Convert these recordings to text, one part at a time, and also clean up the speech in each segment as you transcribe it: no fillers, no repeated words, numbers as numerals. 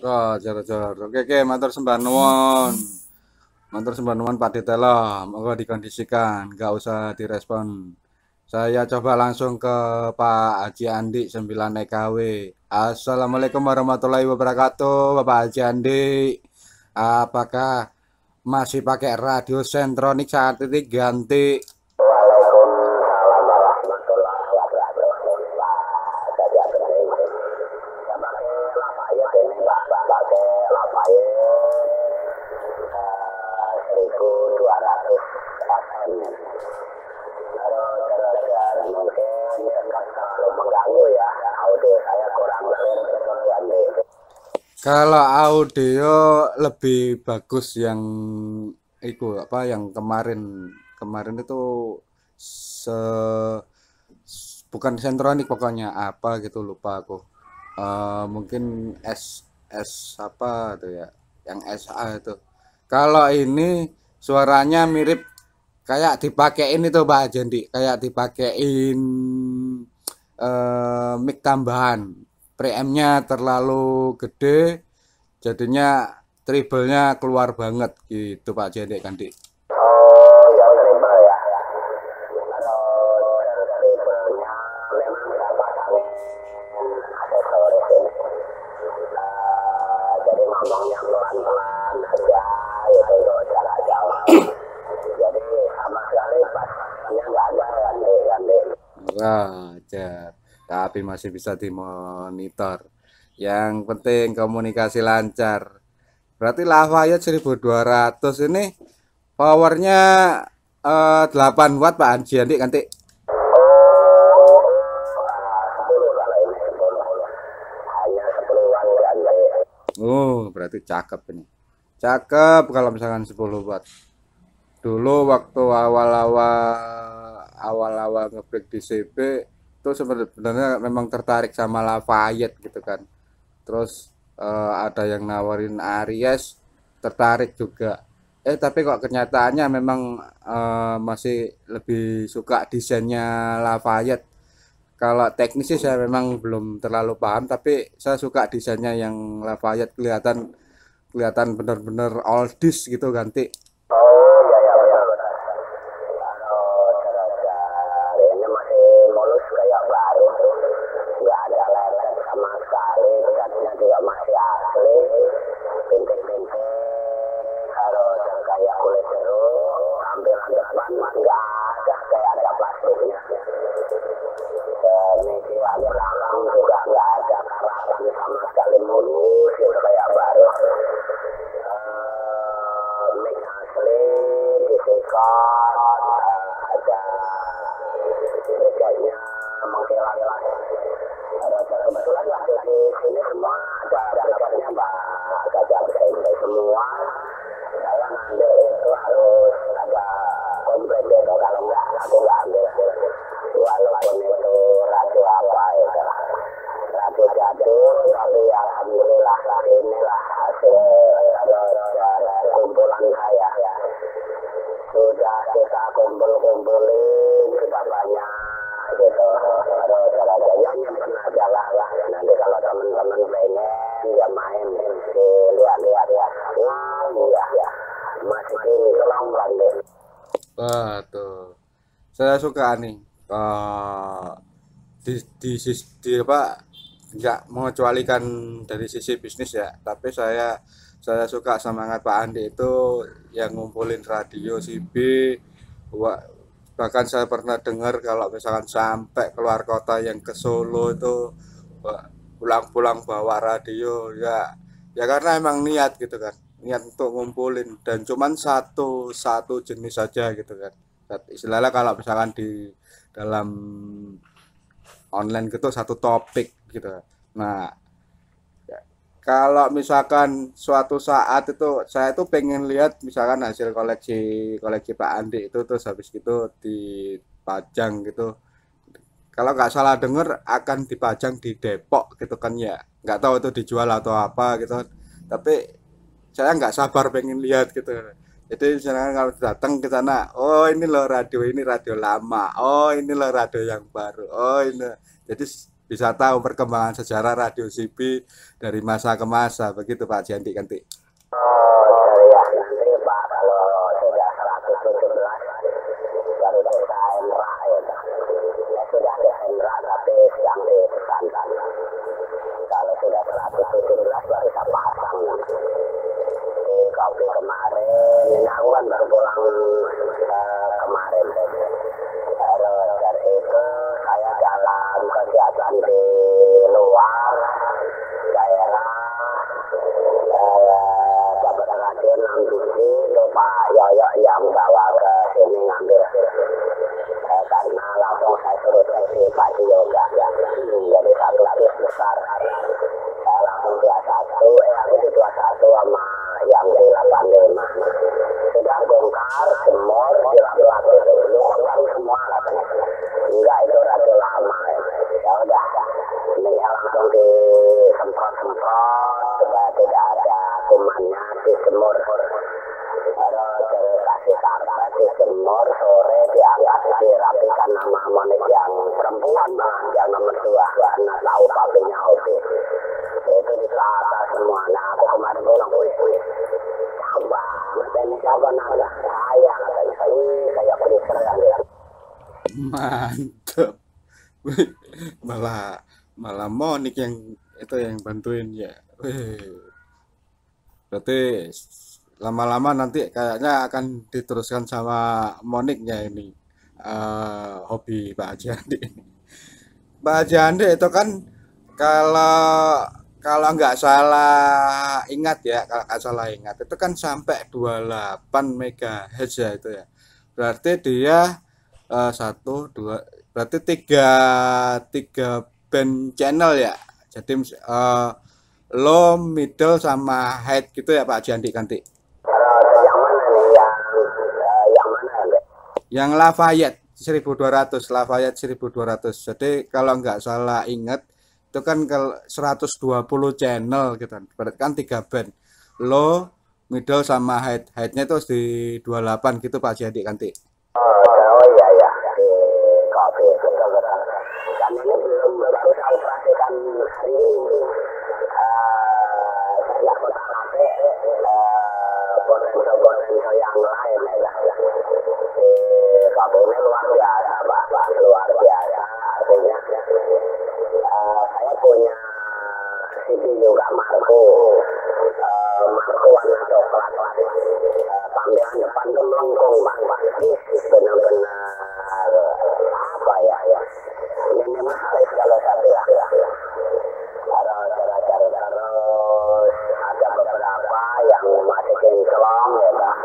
Oh, jor-jor. Oke, oke, matur sembah nuwun. Matur sembah nuwun Pak Ditelo. Monggo dikondisikan, nggak usah direspon. Saya coba langsung ke Pak Haji Andi 9 EKW. Assalamualaikum warahmatullahi wabarakatuh, Bapak Haji Andi. Apakah masih pakai radio sentronik saat ini ganti? Waalaikumsalam warahmatullahi wabarakatuh. Pak, jadi apa ini? Ya pakai Lafayette ini Pak, pakai Lafayette 1200 FM. Terus mungkin terlalu mengganggu ya, audio saya kurang clear betul ganti. Kalau audio lebih bagus yang itu apa yang kemarin itu se bukan sentronik pokoknya apa gitu lupa aku. Mungkin S apa tuh ya, yang SA itu. Kalau ini suaranya mirip kayak dipakein itu Pak Jendi, kayak dipakein mic tambahan. Preampnya terlalu gede, jadinya treble-nya keluar banget gitu Pak Jendi kan Dik. Oh, ya triple ya. Kalau triplenya memang saya pasangin aksesoris ini. Jadi ngomongnya pelan-pelan aja itu untuk jarak jauh. Jadi sama sekali pasnya nggak ada ganti. Wajar, tapi masih bisa dimonitor. Yang penting komunikasi lancar. Berarti Lafayette 1200 ini powernya 8 watt Pak Haji Andi nanti. Oh, 10 kalau ini 10. Hanya 10-an ganti. Berarti cakep ini. Cakep kalau misalkan 10 watt. Dulu waktu awal-awal ngebreak di CB itu sebenarnya memang tertarik sama Lafayette gitu kan. Terus ada yang nawarin Aries, tertarik juga. Tapi kok kenyataannya memang masih lebih suka desainnya Lafayette. Kalau teknis sih saya memang belum terlalu paham, tapi saya suka desainnya yang Lafayette, kelihatan benar-benar oldies gitu ganti. Oh, ya ya benar. Kalau cara ini masih mulus kayak baru, nggak ada lelet sama sekali, catnya juga masih asli, bintik-bintik, kalau kayak kulit jeruk, tampilan depan nggak ada kayak ada plastiknya. Dan ini belakang juga nggak ada karasan sama sekali, mulus gitu kayak baru. Mic asli, disikot, ada bedanya mengkilat. Kebetulan waktu di sini semua ada bedanya Pak Gajah Besar semua. Saya ngambil itu harus ada komplit gitu, kalau enggak aku nggak ambil. Walaupun itu radio apa itu, radio jadul, tapi alhamdulillah inilah hasil kumpulan saya. Sudah kita kumpulin sudah banyak gitu. Ada yang nyimpen aja lah. Nanti kalau teman-teman pengen ya main lihat-lihat ya. Wah iya masukin kelonggan deh. Wah, tuh. Saya suka nih. Di apa nggak mengecualikan dari sisi bisnis ya, tapi saya suka semangat Pak Andi itu yang ngumpulin radio CB. Bahkan saya pernah dengar kalau misalkan sampai keluar kota yang ke Solo itu pulang-pulang bawa radio ya, ya karena emang niat gitu kan, niat untuk ngumpulin dan cuman satu jenis saja gitu kan. Istilahnya kalau misalkan di dalam online gitu satu topik gitu. Nah, kalau misalkan suatu saat itu saya tuh pengen lihat misalkan hasil koleksi Pak Andi itu terus habis gitu dipajang gitu. Kalau nggak salah denger akan dipajang di Depok gitu kan ya. Nggak tahu itu dijual atau apa gitu. Tapi saya nggak sabar pengen lihat gitu. Jadi misalnya kalau datang ke sana, oh ini loh radio ini radio lama, oh ini loh radio yang baru, oh ini. Jadi bisa tahu perkembangan sejarah radio CB dari masa ke masa, begitu Pak Jandi Kanti. Oh, ya nanti Pak kalau sudah 117 baru desa Hendra ya. Ya sudah desa Hendra tapi yang di pesantren. Kalau sudah 117 baru saya pasang. Di kopi kemarin, ini aku kan baru pulang kemarin. Terus dari itu saya jalan kegiatan di luar daerah. Dapat radio 6 biji itu Pak Yoyo yang bawa ke sini ngambil karena langsung saya suruh teksi Pak Yoga ya. Jadi satu dus besar saya langsung 21 aku di 21 sama yang di 85 sudah bongkar semua dilap-lap itu bongkar semua katanya enggak itu radio lama ya udah ini langsung disemprot-semprot supaya tidak ada kumannya dijemur terus kasih karpet dijemur sore diangkat dirapikan nama monik yang perempuan yang nomor 2 karena tahu papinya Obi itu ditata semua. Nah aku kemarin pulang coba ini siapa nada saya katanya saya beri serang dia Mantap. Wih, malah Monik yang itu yang bantuin ya. Wih, berarti lama-lama nanti kayaknya akan diteruskan sama Moniknya ini hobi Pak Haji Andi. Pak Haji Andi itu kan kalau kalau nggak salah ingat ya, kalau nggak salah ingat itu kan sampai 28 MHz ya itu ya. Berarti dia satu dua berarti tiga tiga band channel ya. Jadi low, middle sama high gitu ya Pak Jandi Kanti. yang mana nih yang mana ya Yang Lafayette 1200, Lafayette 1200. Jadi kalau nggak salah ingat itu kan kalau 120 channel gitu kan. Berarti kan 3 band. Low, middle sama high. High-nya itu di 28 gitu Pak Jandi Kanti. oh iya ya di kopi betul betul dan ini belum baru saya operasikan hari ini saya kota nanti potensi yang lain ya di kopi ini luar biasa Pak luar biasa artinya saya punya CD juga Marco warna coklat tampilan depan tuh melengkung Pak benar-benar apa ya minimalis kalau saya bilang terus ada beberapa yang masih kinclong ya kan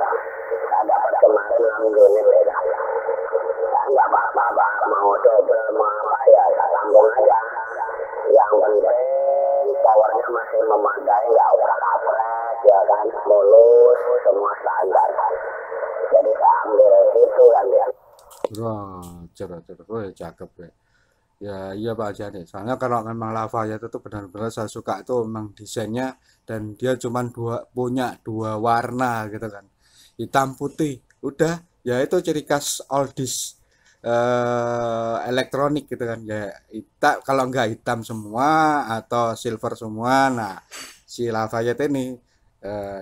saya dapat kemarin 6 unit ya kan nggak apa-apa Pak mau double mau apa ya saya sambung aja yang penting powernya masih memadai nggak obrak-abrik ya kan mulus semua standar jadi saya ambil itu kan ya Wah, cerah. Oh, ya, cakep ya. Ya, iya Pak Jani. Soalnya kalau memang Lafayette itu benar-benar saya suka itu memang desainnya dan dia cuma punya dua warna gitu kan. Hitam putih. Udah, ya itu ciri khas oldies elektronik gitu kan. Ya, hitam kalau nggak hitam semua atau silver semua. Nah, si Lafayette ini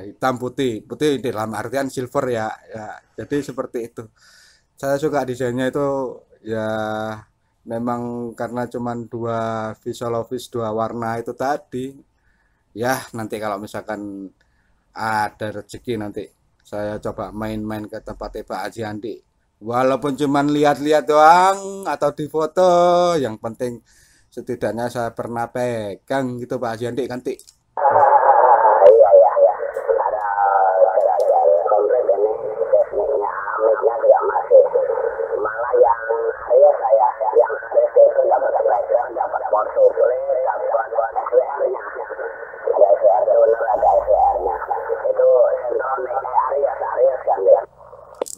hitam putih. Putih dalam artian silver ya. Ya, jadi seperti itu. Saya suka desainnya itu ya memang karena cuman dua visual office dua warna itu tadi. Ya nanti kalau misalkan ada rezeki nanti saya coba main-main ke tempat Pak Haji Andi. Walaupun cuman lihat-lihat doang atau di foto, yang penting setidaknya saya pernah pegang gitu Pak Haji Andi nanti. iya ada komplit ini tekniknya amiknya juga masih malah yang Aries saya yang Aries itu dapat background dapat power supply dapat SWR-nya ada SWR tuner ada SWR-nya itu Centronic Aries kan dia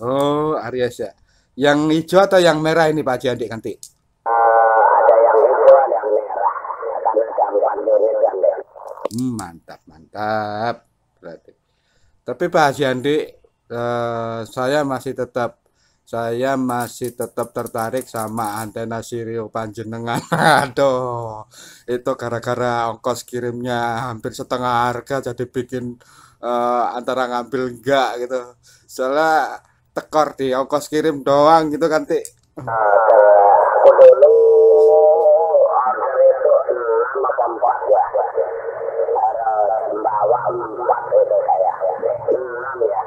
Oh, Aries ya. Yang hijau atau yang merah ini Pak Haji Andi nanti? ada yang hijau ada yang merah karena jam 4 unit kan dia Mantap, mantap. Berarti. Tapi Pak Haji Andi saya masih tetap tertarik sama antena Sirio panjenengan. Aduh, itu gara-gara ongkos kirimnya hampir setengah harga jadi bikin antara ngambil enggak gitu. Soalnya tekor di ongkos kirim doang gitu kan, Tik. Aku dulu order itu 6 apa 4 ya. Bawa 4 itu saya. 6 ya.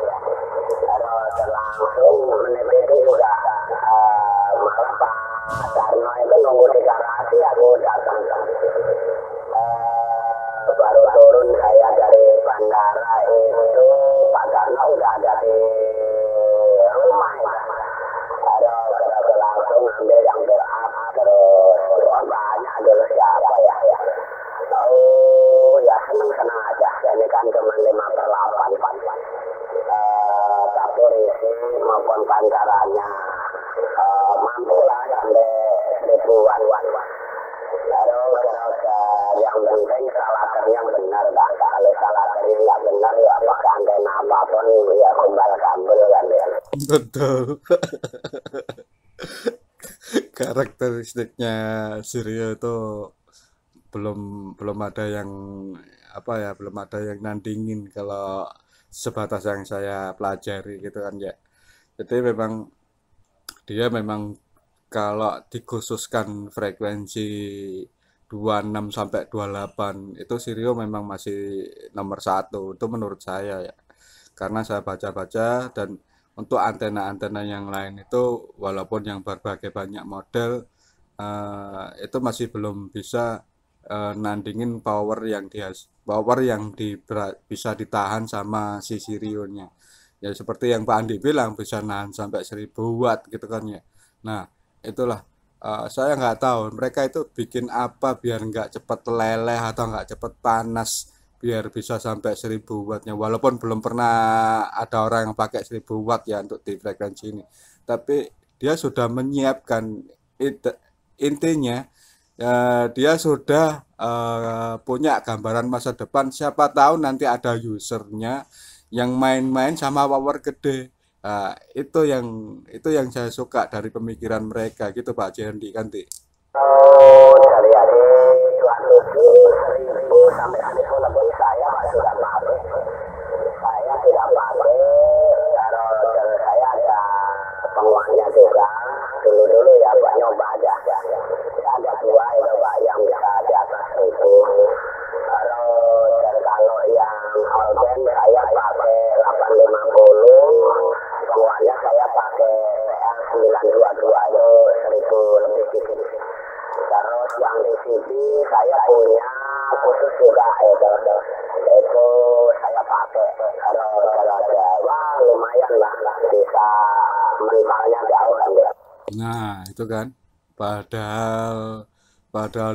Terus langsung menit itu juga malah Pak Darno itu nunggu di garasi, aku datang. Baru turun saya dari bandara itu Pak Darno udah ada di rumah ya. Ada langsung ambil yang berat terus banyak dulu siapa ya. Oh ya senang aja. Ini kan cuma 5/8 tapi risi maupun pancarannya mampu lah sampai 1000-an. Terus yang penting salaternya benar dah. Kalau salaternya nggak benar ya pakai antena apapun ya kembal kabel kan ya. Betul. Karakteristiknya Sirio itu belum belum ada yang belum ada yang nandingin kalau sebatas yang saya pelajari gitu kan ya. Jadi dia memang kalau dikhususkan frekuensi 26 sampai 28 itu Sirio memang masih nomor satu itu menurut saya ya. Karena saya baca-baca dan untuk antena-antena yang lain itu walaupun yang berbagai banyak model itu masih belum bisa nandingin power yang bisa ditahan sama si Sirionya. Ya seperti yang Pak Andi bilang bisa nahan sampai 1000 watt gitu kan ya. Nah, itulah saya nggak tahu mereka itu bikin apa biar nggak cepet leleh atau nggak cepet panas biar bisa sampai 1000 wattnya walaupun belum pernah ada orang yang pakai 1000 watt ya untuk di frekuensi ini tapi dia sudah menyiapkan intinya dia sudah punya gambaran masa depan siapa tahu nanti ada usernya yang main-main sama power gede. Nah, itu yang saya suka dari pemikiran mereka gitu Pak Jendi kan, Tik. Oh, dari ada 200.000 sampai 1.000 lebih saya Pak sudah pakai. Saya tidak pakai. Kalau saya ada penguatnya juga. Dulu ya Pak nyoba aja. Saya ada 2 itu Pak yang bisa di atas 1.000. Kalau yang Holden saya pakai 850. Penguatnya saya pakai PL922 itu 1.000 lebih dikit. Terus yang di sini saya punya khusus juga itu saya pakai wah lumayan lah bisa mentalnya jauh kan ya. Nah, itu kan padahal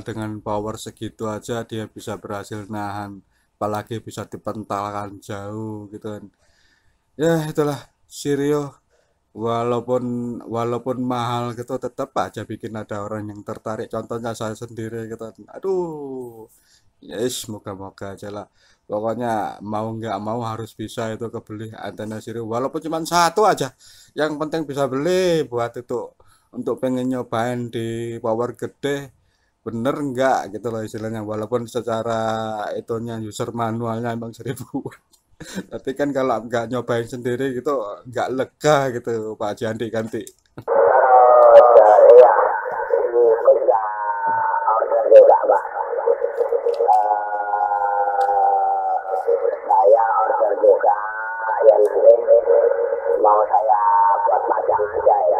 dengan power segitu aja dia bisa berhasil nahan apalagi bisa dipentalkan jauh gitu kan. Ya, itulah Sirio walaupun mahal gitu tetap aja bikin ada orang yang tertarik contohnya saya sendiri gitu aduh yes moga-moga aja lah pokoknya mau nggak mau harus bisa itu kebeli antena Sirio walaupun cuma satu aja yang penting bisa beli buat itu untuk pengen nyobain di power gede bener nggak gitu loh istilahnya walaupun secara itunya user manualnya emang 1000 tapi kan kalau nggak nyobain sendiri gitu nggak lega gitu Pak Jandi ganti. Iya, ini aku sudah order juga Pak. Saya order juga ya nanti mau saya buat pajang aja ya.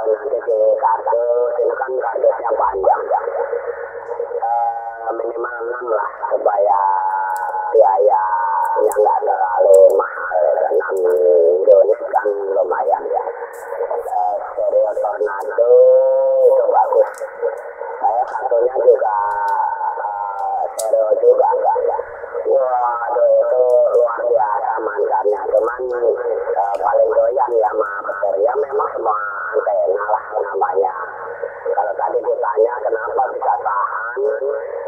Nanti di kardus ini kan kardusnya panjang ya. Minimal 6 lah supaya biayanya nggak terlalu mahal. 6 unit kan lumayan ya. Stereo Tornado itu bagus. Saya satunya juga stereo juga enggak. Waduh itu luar biasa mantannya. Cuman paling doyan ya sama ya memang semua antena lah namanya. Kalau tadi ditanya kenapa bisa tahan,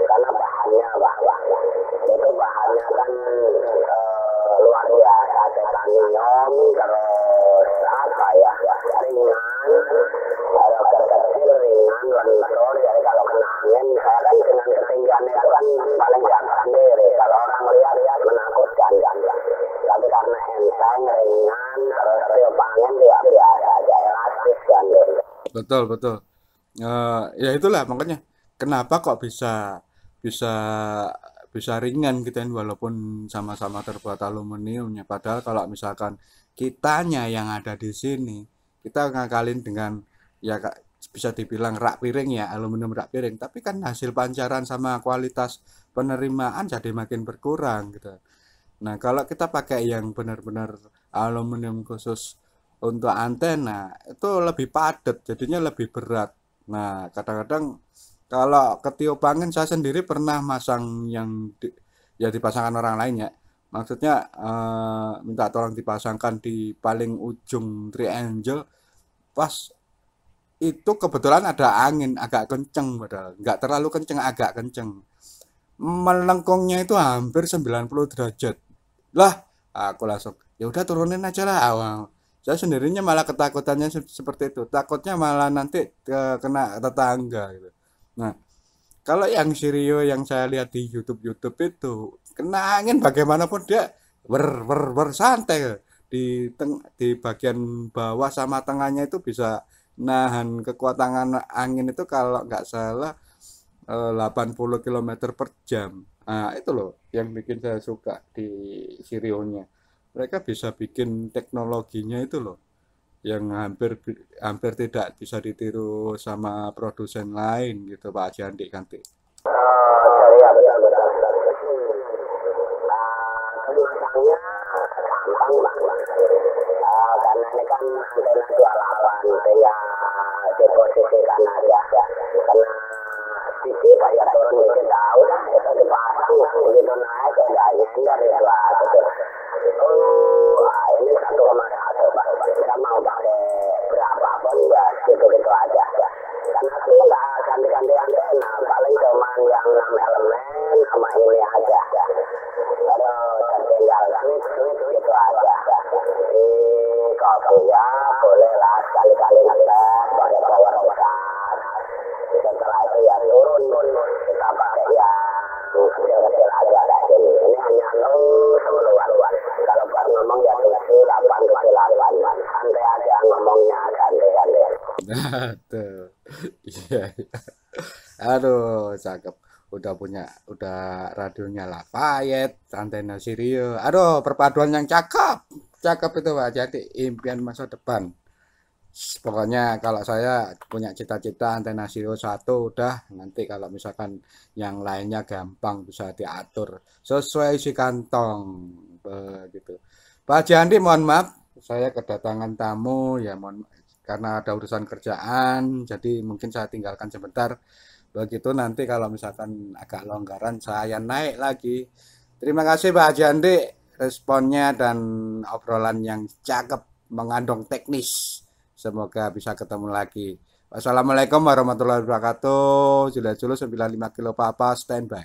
karena bahannya itu bahannya kan luar biasa. betul. Jadi kalau kena angin, saya kan dengan ketinggian itu kan paling jaga sendiri. Kalau orang lihat menakutkan kan. Tapi karena enteng, ringan, terus tiup angin dia biasa aja, elastis kan. Betul, betul. Ya itulah makanya kenapa kok bisa bisa bisa ringan gitu kan walaupun sama-sama terbuat aluminiumnya. Padahal kalau misalkan kitanya yang ada di sini, kita ngakalin dengan ya bisa dibilang rak piring ya, aluminium rak piring, tapi kan hasil pancaran sama kualitas penerimaan jadi makin berkurang gitu. Nah, kalau kita pakai yang benar-benar aluminium khusus untuk antena, itu lebih padat, jadinya lebih berat. Nah, kadang-kadang kalau ketiup angin saya sendiri pernah masang yang ya dipasangkan orang lain ya. Maksudnya minta tolong dipasangkan di paling ujung triangle pas itu kebetulan ada angin agak kenceng padahal nggak terlalu kenceng agak kenceng melengkungnya itu hampir 90 derajat lah aku langsung ya udah turunin aja lah awal saya sendirinya malah ketakutannya seperti itu takutnya malah nanti kena tetangga gitu. Nah kalau yang Sirio yang saya lihat di YouTube itu kena angin bagaimanapun dia bersantai di bagian bawah sama tengahnya itu bisa nahan kekuatan angin itu kalau nggak salah 80 km per jam. Nah, itu loh yang bikin saya suka di Sirionya. Mereka bisa bikin teknologinya itu loh yang hampir hampir tidak bisa ditiru sama produsen lain gitu Pak Jandi Kanti. Oh, ya betul betul. Masangnya gampang banget. Karena ini kan antena 28 tinggal diposisikan aja. Karena TV kayak turun dikit tahu dah itu dipasang kan begitu naik udah nyender ya lah gitu. Ini 1,1 Pak. Kita mau pakai berapapun ya gitu-gitu aja. Karena aku nggak ganti-ganti antena, paling cuman yang 6 elemen sama ini aja. Terus tinggal switch gitu aja. Jadi kalau ya boleh lah sekali-kali ngetes pakai power besar. Setelah itu ya turun kita pakai yang kecil-kecil aja kayak gini. Ini hanya semeluar. Kalau buat ngomong ya tunggu 8 ke 8. Santai aja ngomongnya ganti-ganti. Nah, tuh. Iya. Aduh, cakep. Udah radionya Lafayette, antena Sirio. Aduh, perpaduan yang cakep. Cakep itu Pak. Jadi impian masa depan. Pokoknya kalau saya punya cita-cita antena Sirio 1 udah nanti kalau misalkan yang lainnya gampang bisa diatur sesuai isi kantong begitu. Pak Jandi mohon maaf saya kedatangan tamu ya mohon karena ada urusan kerjaan jadi mungkin saya tinggalkan sebentar. Begitu nanti kalau misalkan agak longgaran saya naik lagi. Terima kasih Pak Jandi responnya dan obrolan yang cakep mengandung teknis. Semoga bisa ketemu lagi. Wassalamualaikum warahmatullahi wabarakatuh. Jula 95 kilo papa standby.